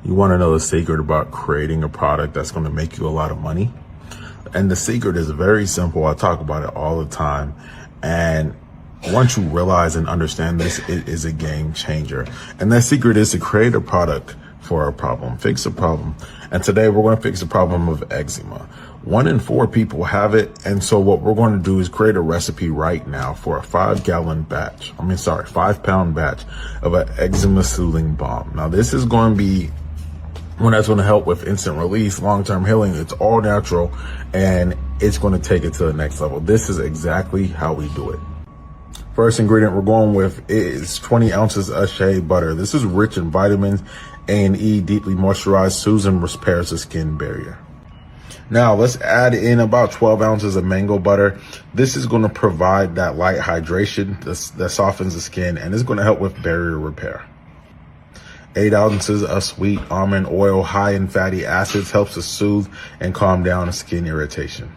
You want to know the secret about creating a product that's going to make you a lot of money? And the secret is very simple. I talk about it all the time. And once you realize and understand this, it is a game changer. And that secret is to create a product for a problem, fix a problem. And today we're going to fix the problem of eczema. 1 in 4 people have it. And so what we're going to do is create a recipe right now for a 5-pound batch of an eczema soothing balm. Now this is going to be one that's going to help with instant release, long-term healing. It's all natural and it's going to take it to the next level. This is exactly how we do it. First ingredient we're going with is 20 ounces of shea butter. This is rich in vitamins A and E, deeply moisturized, soothes and repairs the skin barrier. Now let's add in about 12 ounces of mango butter. This is going to provide that light hydration that softens the skin and is going to help with barrier repair. 8 ounces of sweet almond oil, high in fatty acids, helps to soothe and calm down skin irritation.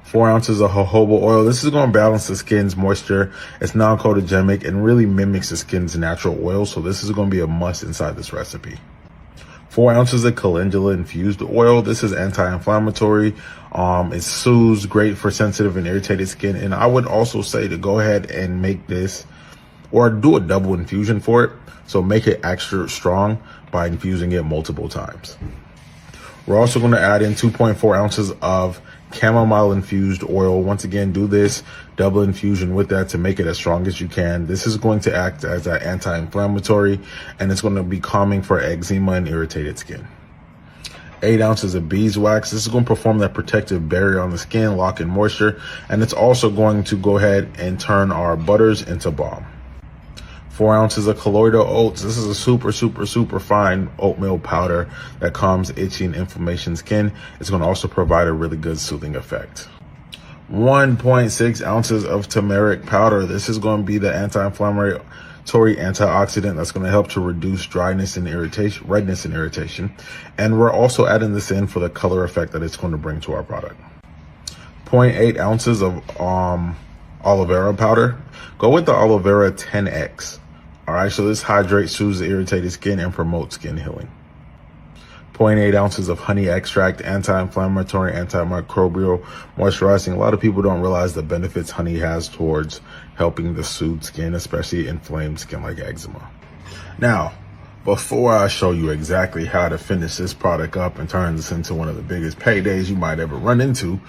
4 ounces of jojoba oil. This is going to balance the skin's moisture. It's non-codogenic and really mimics the skin's natural oil. So this is going to be a must inside this recipe. 4 ounces of calendula infused oil. This is anti-inflammatory. It soothes, great for sensitive and irritated skin. And I would also say to go ahead and make this or do a double infusion for it. So make it extra strong by infusing it multiple times. We're also going to add in 2.4 ounces of chamomile infused oil. Once again, do this double infusion with that to make it as strong as you can. This is going to act as an anti-inflammatory and it's going to be calming for eczema and irritated skin. 8 ounces of beeswax. This is going to perform that protective barrier on the skin, lock in moisture, and it's also going to go ahead and turn our butters into balm. 4 ounces of colloidal oats. This is a super fine oatmeal powder that calms itchy and inflammation skin. It's going to also provide a really good soothing effect. 1.6 ounces of turmeric powder. This is going to be the anti-inflammatory antioxidant that's going to help to reduce dryness and irritation, redness and irritation. And we're also adding this in for the color effect that it's going to bring to our product. 0.8 ounces of aloe vera powder. Go with the aloe vera 10X. All right, so this hydrates, soothes the irritated skin and promotes skin healing. 0.8 ounces of honey extract, anti-inflammatory, antimicrobial, moisturizing. A lot of people don't realize the benefits honey has towards helping to soothe skin, especially inflamed skin like eczema. Now, before I show you exactly how to finish this product up and turn this into one of the biggest paydays you might ever run into,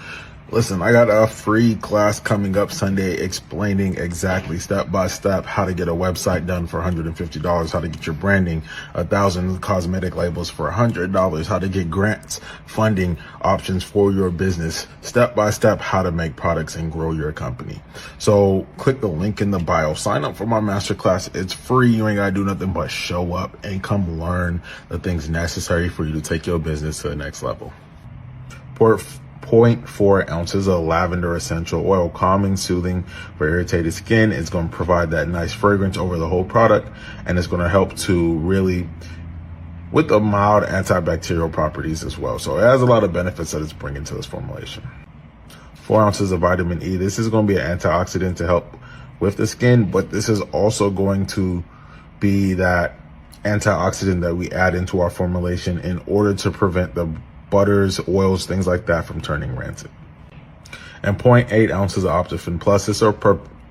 listen, I got a free class coming up Sunday explaining exactly step-by-step how to get a website done for $150, how to get your branding, 1,000 cosmetic labels for $100, how to get grants, funding options for your business, step-by-step how to make products and grow your company. So click the link in the bio, sign up for my masterclass. It's free. You ain't got to do nothing but show up and come learn the things necessary for you to take your business to the next level. 0.4 ounces of lavender essential oil, calming, soothing for irritated skin. It's going to provide that nice fragrance over the whole product, and it's going to help to really with the mild antibacterial properties as well. So it has a lot of benefits that it's bringing to this formulation. 4 ounces of vitamin E. This is going to be an antioxidant to help with the skin, but this is also going to be that antioxidant that we add into our formulation in order to prevent the butters, oils, things like that from turning rancid. And 0.8 ounces of Optifin Plus. This is a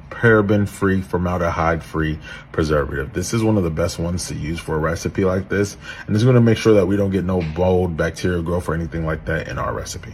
paraben-free, formaldehyde-free preservative. This is one of the best ones to use for a recipe like this. And it's going to make sure that we don't get no mold, bacterial growth, or anything like that in our recipe.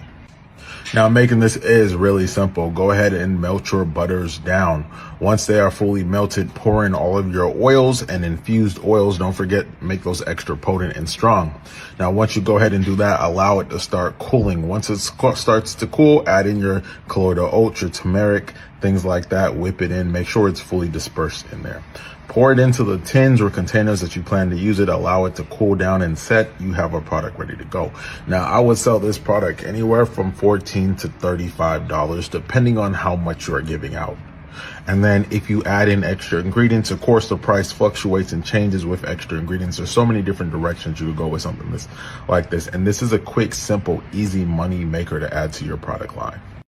Now, making this is really simple. Go ahead and melt your butters down. Once they are fully melted, pour in all of your oils and infused oils. Don't forget, make those extra potent and strong. Now, once you go ahead and do that, allow it to start cooling. Once it starts to cool, add in your colloidal oats, your turmeric, things like that. Whip it in. Make sure it's fully dispersed in there. Pour it into the tins or containers that you plan to use it. Allow it to cool down and set. You have a product ready to go. Now, I would sell this product anywhere from $14 to $35, depending on how much you are giving out. And then if you add in extra ingredients, of course, the price fluctuates and changes with extra ingredients. There's so many different directions you could go with something like this. And this is a quick, simple, easy money maker to add to your product line.